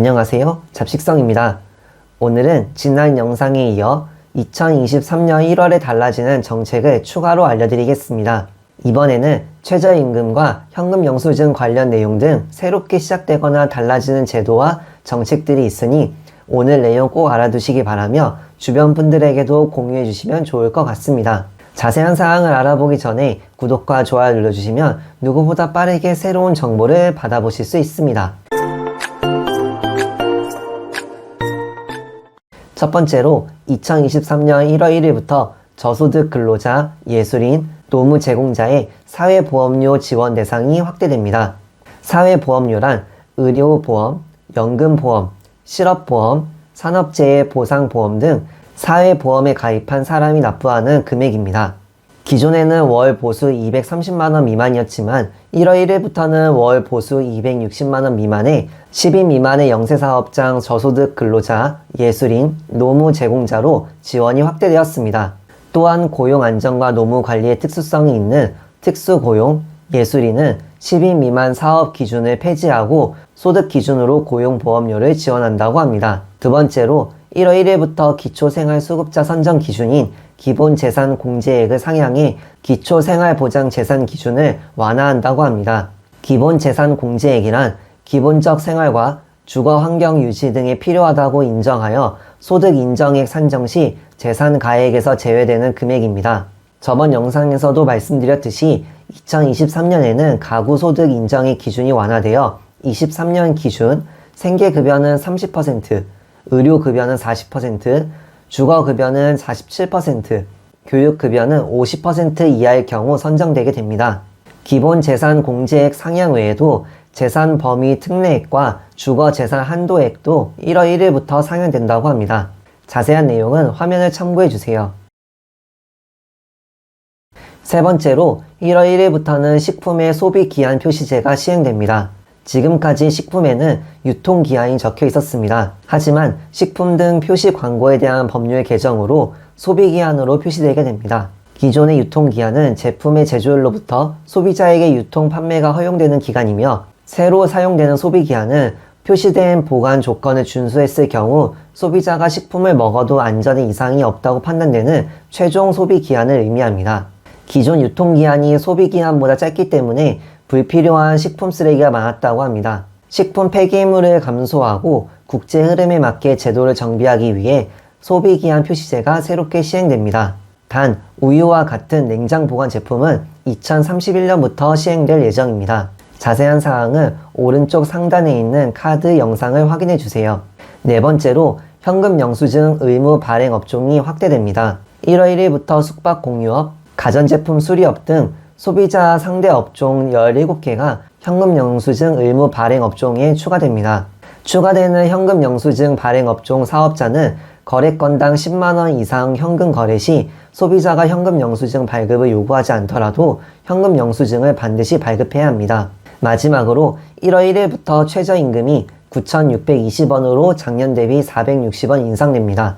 안녕하세요. 잡식성입니다. 오늘은 지난 영상에 이어 2023년 1월에 달라지는 정책을 추가로 알려드리겠습니다. 이번에는 최저임금과 현금영수증 관련 내용 등 새롭게 시작되거나 달라지는 제도와 정책들이 있으니 오늘 내용 꼭 알아두시기 바라며 주변 분들에게도 공유해 주시면 좋을 것 같습니다. 자세한 사항을 알아보기 전에 구독과 좋아요 눌러주시면 누구보다 빠르게 새로운 정보를 받아보실 수 있습니다. 첫 번째로 2023년 1월 1일부터 저소득 근로자, 예술인, 노무 제공자의 사회보험료 지원 대상이 확대됩니다. 사회보험료란 의료보험, 연금보험, 실업보험, 산업재해 보상보험 등 사회보험에 가입한 사람이 납부하는 금액입니다. 기존에는 월 보수 230만원 미만이었지만 1월 1일부터는 월 보수 260만원 미만의 10인 미만의 영세사업장 저소득 근로자, 예술인, 노무 제공자로 지원이 확대되었습니다. 또한 고용 안정과 노무 관리의 특수성이 있는 특수고용, 예술인은 10인 미만 사업 기준을 폐지하고 소득 기준으로 고용보험료를 지원한다고 합니다. 두 번째로 1월 1일부터 기초생활수급자 선정 기준인 기본재산 공제액을 상향해 기초생활보장재산 기준을 완화한다고 합니다. 기본재산 공제액이란 기본적 생활과 주거 환경 유지 등에 필요하다고 인정하여 소득 인정액 산정 시 재산 가액에서 제외되는 금액입니다. 저번 영상에서도 말씀드렸듯이 2023년에는 가구 소득 인정액 기준이 완화되어 23년 기준 생계급여는 30%, 의료급여는 40%, 주거급여는 47%, 교육급여는 50% 이하일 경우 선정되게 됩니다. 기본재산 공제액 상향 외에도 재산 범위 특례액과 주거재산 한도액도 1월 1일부터 상향된다고 합니다. 자세한 내용은 화면을 참고해주세요. 세 번째로 1월 1일부터는 식품의 소비기한 표시제가 시행됩니다. 지금까지 식품에는 유통기한이 적혀 있었습니다. 하지만 식품 등 표시 광고에 대한 법률 개정으로 소비기한으로 표시되게 됩니다. 기존의 유통기한은 제품의 제조일로부터 소비자에게 유통 판매가 허용되는 기간이며 새로 사용되는 소비기한은 표시된 보관 조건을 준수했을 경우 소비자가 식품을 먹어도 안전에 이상이 없다고 판단되는 최종 소비기한을 의미합니다. 기존 유통기한이 소비기한보다 짧기 때문에 불필요한 식품 쓰레기가 많았다고 합니다. 식품 폐기물을 감소하고 국제 흐름에 맞게 제도를 정비하기 위해 소비기한 표시제가 새롭게 시행됩니다. 단, 우유와 같은 냉장 보관 제품은 2031년부터 시행될 예정입니다. 자세한 사항은 오른쪽 상단에 있는 카드 영상을 확인해 주세요. 네 번째로 현금 영수증 의무 발행 업종이 확대됩니다. 1월 1일부터 숙박공유업, 가전제품 수리업 등 소비자 상대 업종 17개가 현금 영수증 의무 발행 업종에 추가됩니다. 추가되는 현금 영수증 발행 업종 사업자는 거래건당 10만원 이상 현금 거래 시 소비자가 현금 영수증 발급을 요구하지 않더라도 현금 영수증을 반드시 발급해야 합니다. 마지막으로 1월 1일부터 최저임금이 9,620원으로 작년 대비 460원 인상됩니다.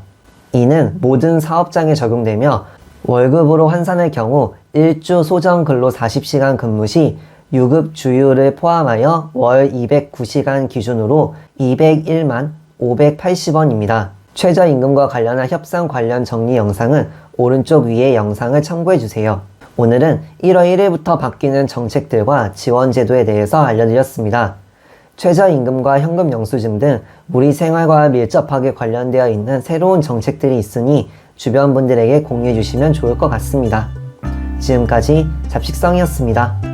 이는 모든 사업장에 적용되며 월급으로 환산할 경우 1주 소정 근로 40시간 근무 시 유급 주휴를 포함하여 월 209시간 기준으로 201만 580원입니다. 최저임금과 관련한 협상 관련 정리 영상은 오른쪽 위의 영상을 참고해주세요. 오늘은 1월 1일부터 바뀌는 정책들과 지원 제도에 대해서 알려드렸습니다. 최저임금과 현금 영수증 등 우리 생활과 밀접하게 관련되어 있는 새로운 정책들이 있으니 주변 분들에게 공유해 주시면 좋을 것 같습니다. 지금까지 잡식성이었습니다.